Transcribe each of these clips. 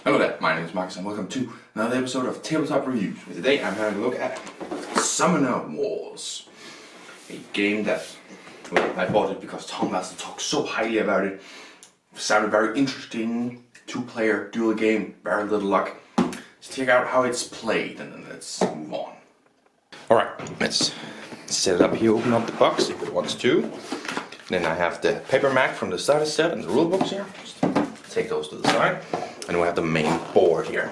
Hello there, my name is Marcus and welcome to another episode of Tabletop Reviews. Today I'm having a look at Summoner Wars, a game that, well, I bought it because Tom Master talked so highly about it. It sounded very interesting, two-player dual game, very little luck. Let's check out how it's played and then let's move on. Alright, let's set it up here, open up the box if it wants to. Then I have the paper Mac from the starter set and the rule books here. Just take those to the side. And we have the main board here.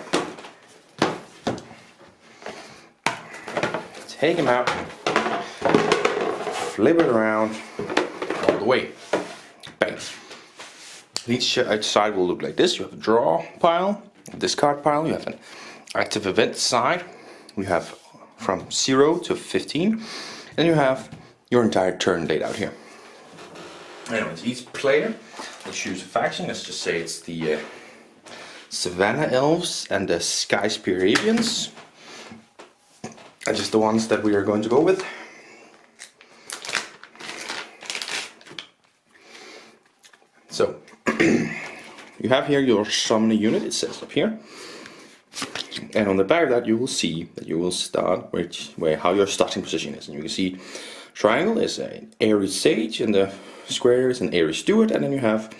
Take them out, flip it around all the way. Bang. Each side will look like this. You have a draw pile, a discard pile, you have an active event side. You have from 0 to 15. And you have your entire turn laid out here. Anyways, each player will choose a faction. Let's just say it's the Savannah Elves and the Sky Spiravians are just the ones that we are going to go with. So you have here your summoner unit, it says up here, and on the back of that you will see that you will start how your starting position is, and you can see triangle is an Airy Sage and the square is an Airy Steward, and then you have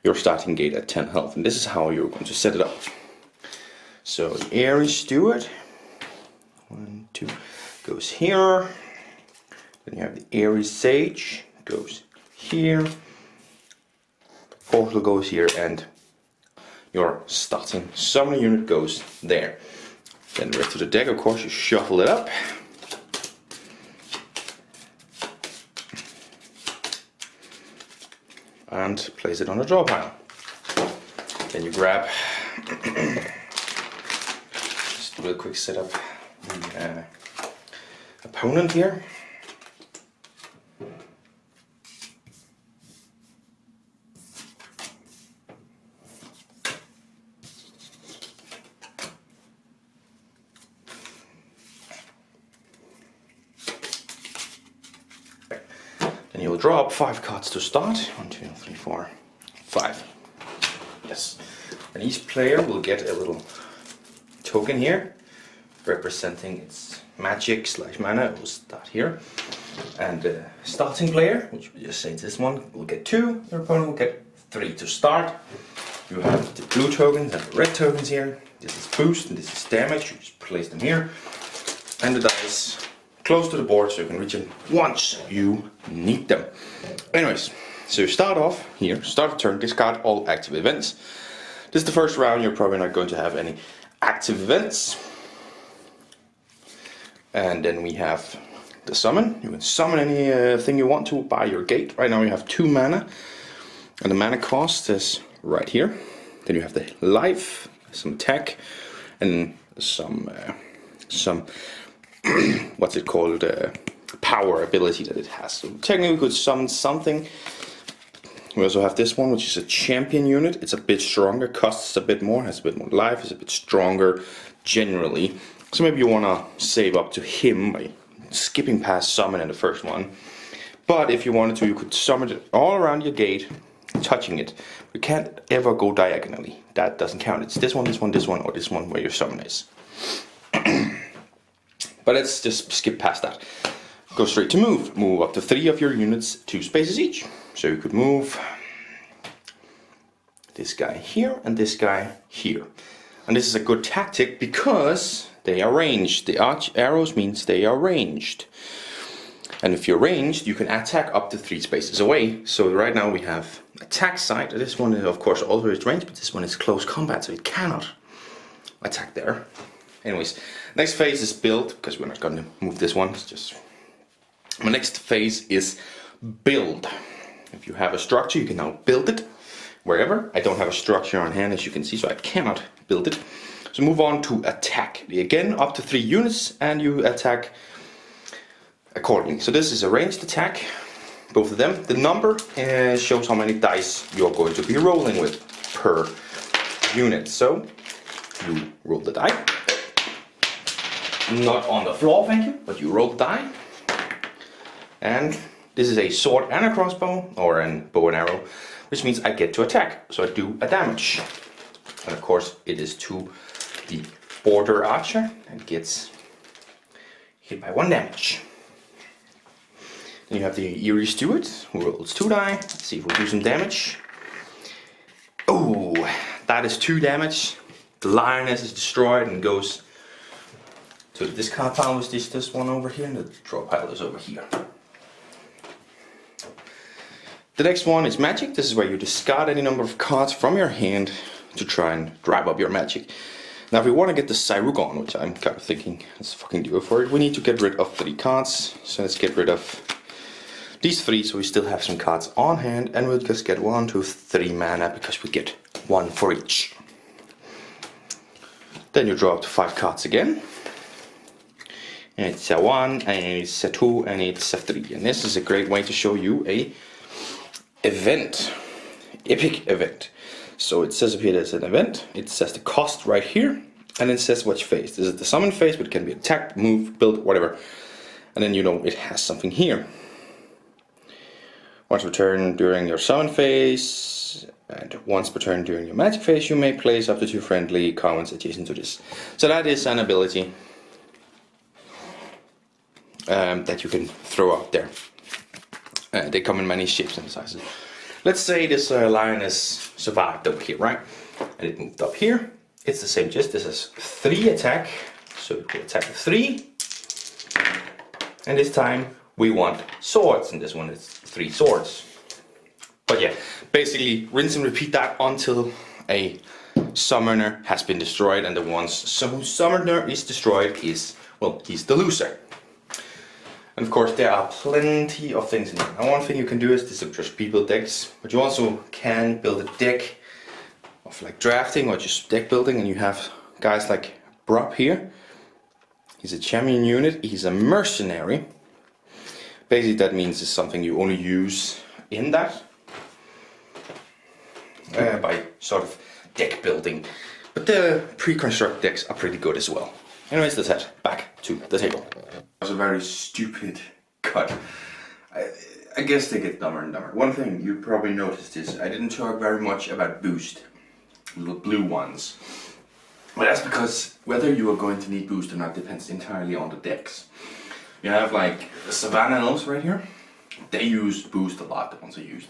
your starting gate at 10 health, and this is how you're going to set it up. So the Airy Steward, 1, 2, goes here. Then you have the Airy Sage, goes here. Portal goes here, and your starting summoner unit goes there. Then the rest of the deck, of course, you shuffle it up. And place it on a draw pile. Then you grab, just do a quick setup, the opponent here. Then you'll draw up 5 cards to start. 1, 2, 3, 4, 5. Yes. And each player will get a little token here representing its magic / mana. It will start here. And the starting player, which we just say this one, will get 2. Your opponent will get 3 to start. You have the blue tokens and the red tokens here. This is boost and this is damage. You just place them here. And the dice close to the board so you can reach them once you need them. Anyways, so you start off here, start the turn, discard all active events. This is the first round, you're probably not going to have any active events. And then we have the summon. You can summon anything you want to by your gate. Right now you have 2 mana, and the mana cost is right here. Then you have the life, some attack, and some what's it called, power ability that it has. So technically we could summon something. We also have this one, which is a champion unit. It's a bit stronger, costs a bit more, has a bit more life, is a bit stronger generally. So maybe you want to save up to him by skipping past summon in the first one. But if you wanted to, you could summon it all around your gate, touching it. You can't ever go diagonally. That doesn't count. It's this one, this one, this one, or this one where your summon is. But let's just skip past that. Go straight to move. Move up to 3 of your units 2 spaces each. So you could move this guy here and this guy here. And this is a good tactic because they are ranged. The arch arrows means they are ranged. And if you're ranged, you can attack up to 3 spaces away. So right now we have attack side. This one is of course also is ranged, but this one is close combat, so it cannot attack there. Anyways, next phase is build, because we're not going to move this one. It's just my next phase is build. If you have a structure, you can now build it wherever. I don't have a structure on hand, as you can see, so I cannot build it. So move on to attack. Again, up to 3 units, and you attack accordingly. So this is a ranged attack, both of them. The number shows how many dice you're going to be rolling with per unit. So you roll the die. Not on the floor, thank you, but you roll the die. And this is a sword and a crossbow, or a bow and arrow, which means I get to attack, so I do a damage. And of course it is to the border archer and gets hit by 1 damage. Then you have the Eerie Steward who rolls 2 die. Let's see if we'll do some damage. Oh, that is 2 damage. The lioness is destroyed and goes to the discard pile, which is this one over here, and the draw pile is over here. The next one is magic. This is where you discard any number of cards from your hand to try and drive up your magic. Now if we want to get the Cyrugon, which I'm kind of thinking, let's fucking do it for it, we need to get rid of 3 cards. So let's get rid of these 3, so we still have some cards on hand, and we'll just get 1, 2, 3 mana, because we get 1 for each. Then you draw up to 5 cards again. And it's a 1, and it's a 2, and it's a 3. And this is a great way to show you a event, epic event. So it says up here there's an event, it says the cost right here, and it says which phase. This is the summon phase, but it can be attacked, move, build, whatever. And then you know it has something here. Once per turn during your summon phase, and once per turn during your magic phase, you may place up to 2 friendly commons adjacent to this. So that is an ability that you can throw out there. They come in many shapes and sizes. Let's say this lioness survived over here, right? And it moved up here. It's the same gist. This is 3 attack, so it will attack with 3. And this time we want swords, and this one is 3 swords. But yeah, basically rinse and repeat that until a summoner has been destroyed, and the ones whose summoner is destroyed is, well, he's the loser. And of course there are plenty of things in here. Now one thing you can do is this just pre-build decks, but you also can build a deck of like drafting or just deck building, and you have guys like Brop here. He's a champion unit, he's a mercenary. Basically that means it's something you only use in that by sort of deck building. But the pre-construct decks are pretty good as well. Anyways, let's head back to the table. That was a very stupid cut. I guess they get dumber and dumber. One thing you probably noticed is I didn't talk very much about boost, little blue ones. But that's because whether you are going to need boost or not depends entirely on the decks. You have like the Savannah Elves right here. They use boost a lot, the ones I use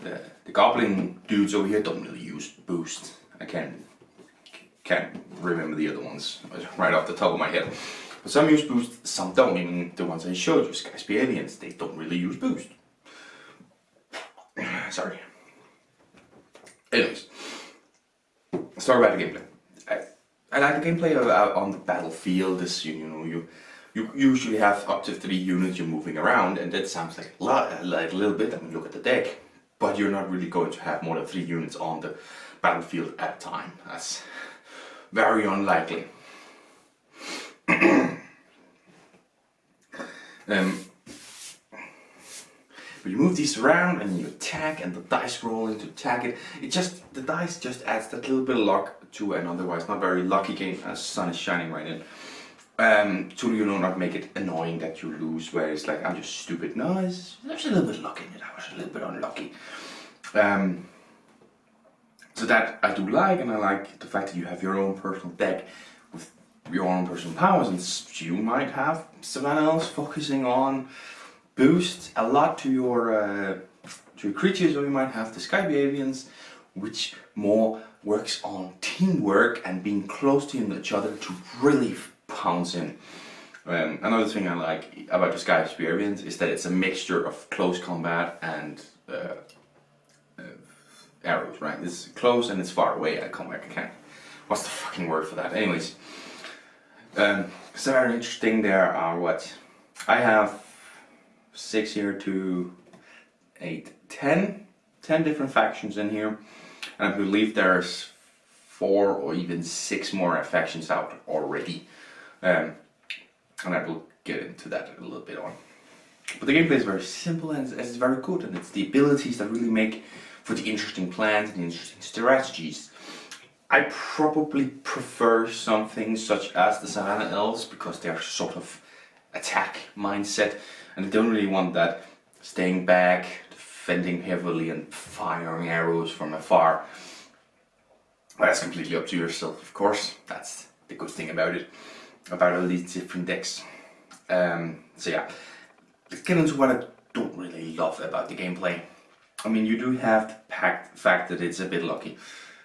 there. The Goblin dudes over here don't really use boost. I can't remember the other ones right off the top of my head. But some use boost, some don't. Even the ones I showed you, Sky's Aliens, they don't really use boost. Sorry. Anyways, start about the gameplay. I like the gameplay on the battlefield. This you usually have up to 3 units you're moving around, and that sounds like a little bit. I mean, look at the deck, but you're not really going to have more than 3 units on the battlefield at a time. That's very unlikely. But you move these around and you attack, and the dice rolling to attack it. The dice just adds that little bit of luck to an otherwise not very lucky game, as the sun is shining right in. To not make it annoying that you lose, where it's like I'm just stupid. No, there's a little bit of luck in it. I was a little bit unlucky. So that I do like, and I like the fact that you have your own personal deck with your own personal powers, and you might have Savannah Elves focusing on boost a lot to your creatures, or you might have the Sky Avians, which more works on teamwork and being close to each other to really pounce in. Another thing I like about the Sky Avians is that it's a mixture of close combat and arrows, right? It's close and it's far away. I can't. What's the fucking word for that? Anyways, so very interesting. There are what I have 6 here, 2, 8, 10 different factions in here, and I believe there's 4 or even 6 more factions out already, and I will get into that a little bit on. But the gameplay is very simple and it's very good, and it's the abilities that really make for the interesting plans and the interesting strategies. I probably prefer something such as the Savannah Elves because they are sort of attack mindset, and they don't really want that staying back, defending heavily and firing arrows from afar. Well, that's completely up to yourself, of course. That's the good thing about it, about all these different decks. So yeah, let's get into what I don't really love about the gameplay. I mean, you do have the fact that it's a bit lucky.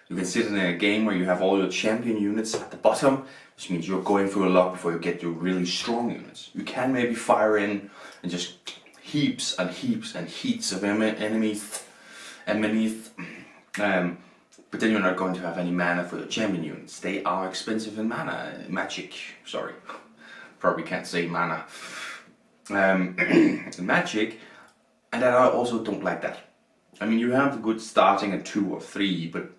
You can sit in a game where you have all your champion units at the bottom, which means you're going through a lot before you get your really strong units. You can maybe fire in and just heaps and heaps and heaps of enemies, but then you're not going to have any mana for your champion units. They are expensive in mana, magic, sorry, probably can't say mana, magic, and I also don't like that. I mean, you have the good starting at 2 or 3, but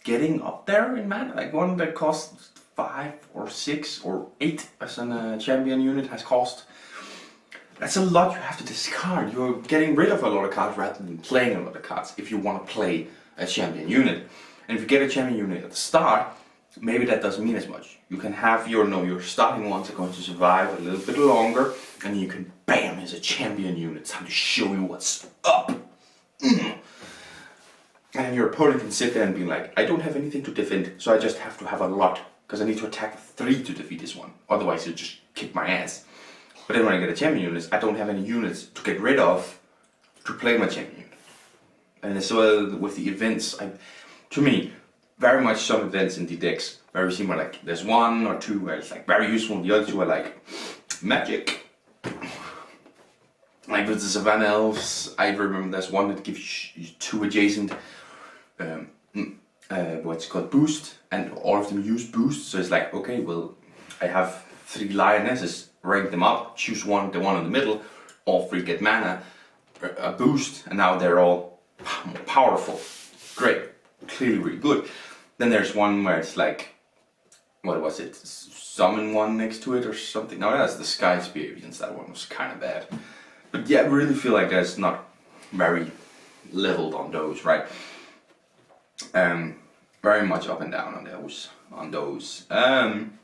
getting up there in mana, like one that costs 5 or 6 or 8 as a champion unit has cost, that's a lot you have to discard. You're getting rid of a lot of cards rather than playing a lot of cards if you want to play a champion unit. And if you get a champion unit at the start, maybe that doesn't mean as much. You can have your starting ones are going to survive a little bit longer, and you can bam, here's a champion unit, time to show you what's up. And your opponent can sit there and be like, I don't have anything to defend, so I just have to have a lot, because I need to attack 3 to defeat this one, otherwise he'll just kick my ass. But then when I get a champion unit, I don't have any units to get rid of to play my champion unit. And as well with the events, to me, very much some events in the decks very similar. Like there's 1 or 2 where it's like very useful, and the other 2 are like magic. Like with the Savannah Elves, I remember there's one that gives you 2 adjacent what's called boost, and all of them use boost. So it's like, okay, well, I have 3 lionesses, rank them up, choose one, the one in the middle, all 3 get mana, a boost, and now they're all more powerful. Great, clearly really good. Then there's one where it's like, what was it? Summon one next to it or something. No, that's the Sky Experience. That one was kind of bad. But yeah, I really feel like that's not very leveled on those, right? Very much up and down on those. And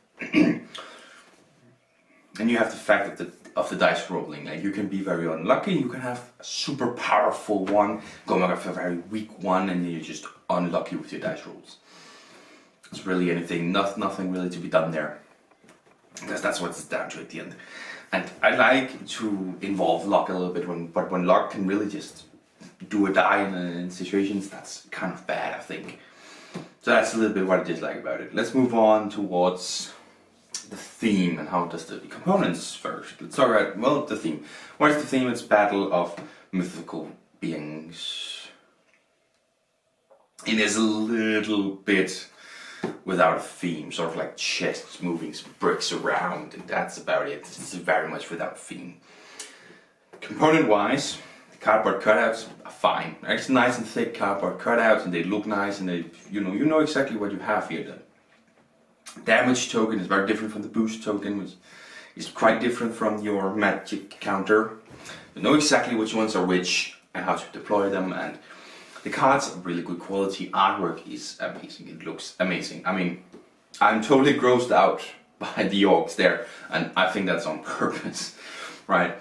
you have the fact of the dice rolling. Like you can be very unlucky. You can have a super powerful one going up a very weak one, and you're just unlucky with your dice rolls. It's really nothing really to be done there, because that's what it's down to at the end. And I like to involve luck a little bit, but when luck can really just do or die in situations, that's kind of bad, I think. So that's a little bit what I dislike about it. Let's move on towards the theme and how does the components first. Let's talk about, well, the theme. What is the theme? It's battle of mythical beings. It is a little bit without a theme, sort of like chests moving some bricks around, and that's about it. It's very much without a theme. Component wise, the cardboard cutouts are fine. It's nice and thick cardboard cutouts, and they look nice, and they, you know exactly what you have here. The damage token is very different from the boost token, which is quite different from your magic counter. You know exactly which ones are which and how to deploy them, and the cards are really good quality. Artwork is amazing. It looks amazing. I mean, I'm totally grossed out by the orcs there, and I think that's on purpose, right?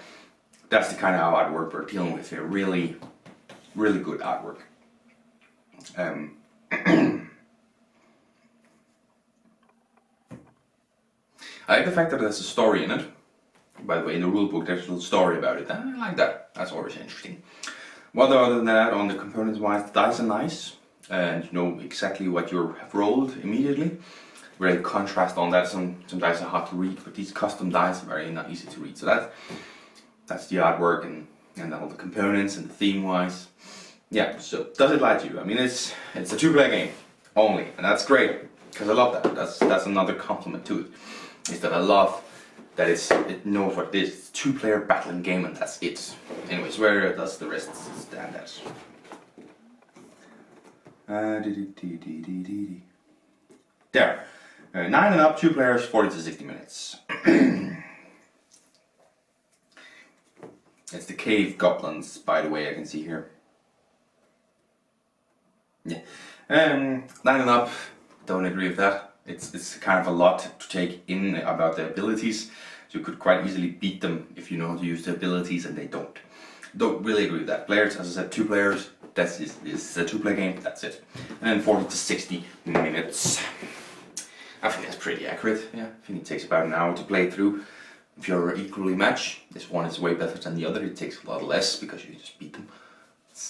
That's the kind of artwork we're dealing with here. Really, really good artwork. I like the fact that there's a story in it. By the way, in the rulebook there's a little story about it. I like that. That's always interesting. Well, other than that, on the components wise, the dice are nice, and you know exactly what you have rolled immediately. Really contrast on that. Some dice are hard to read, but these custom dice are very not easy to read. So that's the artwork and all the components and the theme wise. Yeah. So does it lie to you? I mean, it's a 2-player game only, and that's great because I love that. That's another compliment to it. Is that I love that it knows what it is. It's a 2-player battling game, and that's it. Anyways, where does the rest stand at? There. 9 and up, 2 players, 40 to 60 minutes. It's the cave goblins, by the way, I can see here. Yeah. 9 and up, don't agree with that. It's kind of a lot to take in about the abilities. So you could quite easily beat them if you know how to use the abilities, and they don't. don't really agree with that. Players, as I said, 2 players, that's it. It's a 2-player game, that's it. And then 40 to 60 minutes. I think that's pretty accurate, yeah. I think it takes about an hour to play through. If you're equally matched, this one is way better than the other. It takes a lot less because you just beat them.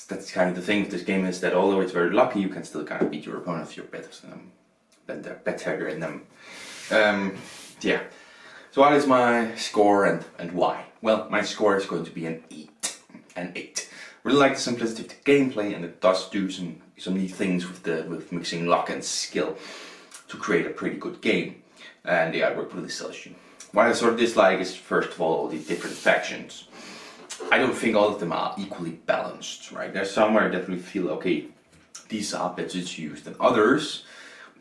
That's kind of the thing with this game, is that although it's very lucky, you can still kind of beat your opponent if you're better than them. They're better than them. Yeah. So what is my score and why? Well, my score is going to be an 8. An 8. Really like the simplicity of the gameplay, and it does do some neat things with mixing luck and skill to create a pretty good game. And the artwork really sells you. What I sort of dislike is, first of all the different factions. I don't think all of them are equally balanced, right? There's some where I definitely feel, okay, these are better used than others,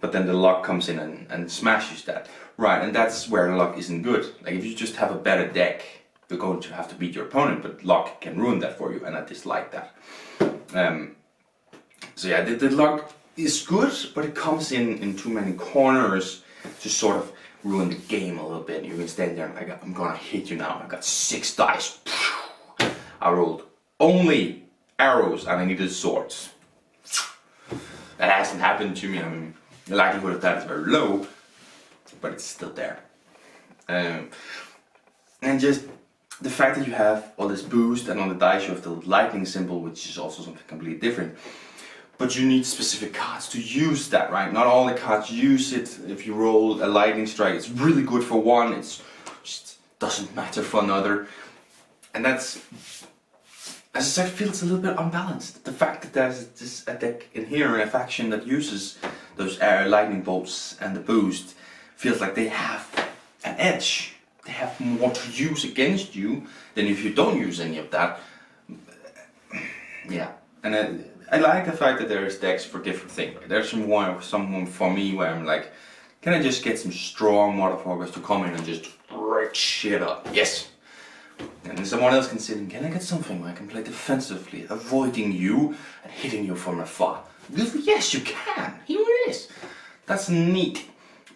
but then the luck comes in and smashes that. Right, and that's where the luck isn't good. Like, if you just have a better deck, you're going to have to beat your opponent, but luck can ruin that for you, and I dislike that. So yeah, the luck is good, but it comes in too many corners to sort of ruin the game a little bit. You can stand there and like, I'm gonna hit you now. I got 6 dice. I rolled only arrows and I needed swords. That hasn't happened to me. I mean, the likelihood of that is very low, but it's still there. And just the fact that you have all this boost, and on the dice you have the lightning symbol, which is also something completely different. But you need specific cards to use that, right? Not all the cards use it. If you roll a lightning strike, it's really good for one, it just doesn't matter for another. And that's, as I said, feels a little bit unbalanced. The fact that there's a deck in here and a faction that uses those lightning bolts and the boost feels like they have an edge. They have more to use against you than if you don't use any of that. Yeah, and I like the fact that there's decks for different things. There's someone for me where I'm like, can I just get some strong motherfuckers to come in and just break shit up? Yes. And then someone else can sit and, can I get something where I can play defensively, avoiding you and hitting you from afar? Yes, you can. Here it is. That's neat.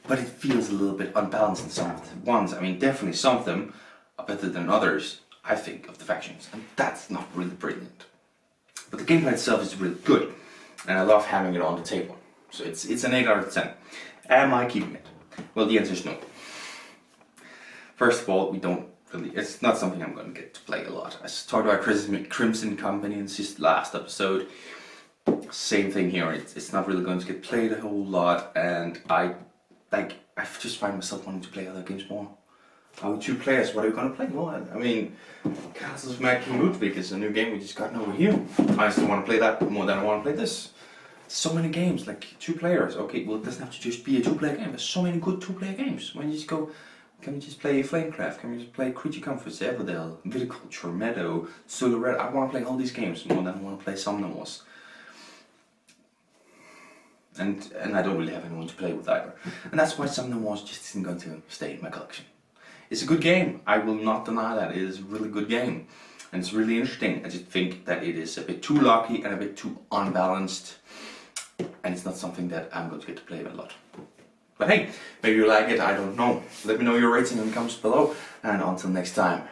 But it feels a little bit unbalanced in some of the ones. I mean, definitely some of them are better than others, I think, of the factions. And that's not really brilliant. But the gameplay itself is really good. And I love having it on the table. So it's an 8 out of 10. Am I keeping it? Well, the answer is no. First of all, we don't really, it's not something I'm going to get to play a lot. I talked about Crimson Company in this last episode. Same thing here. It's not really going to get played a whole lot, and I just find myself wanting to play other games more. Are we 2 players? What are we going to play? Well, I mean, Castles of Mad King Ludwig is a new game we just gotten over here. I still want to play that more than I want to play this. So many games, like 2 players. Okay, well, it doesn't have to just be a 2-player game. There's so many good 2-player games. When you just go, can we just play Flamecraft? Can we just play Creature Comforts, Everdell, Viticulture, Meadow, Solar Red? I want to play all these games more than I want to play Summoner Wars. And I don't really have anyone to play with either. And that's why Summoner Wars just isn't going to stay in my collection. It's a good game, I will not deny that. It is a really good game. And it's really interesting. I just think that it is a bit too lucky and a bit too unbalanced. And it's not something that I'm going to get to play a lot. But hey, maybe you like it, I don't know. Let me know your rating in the comments below. And until next time.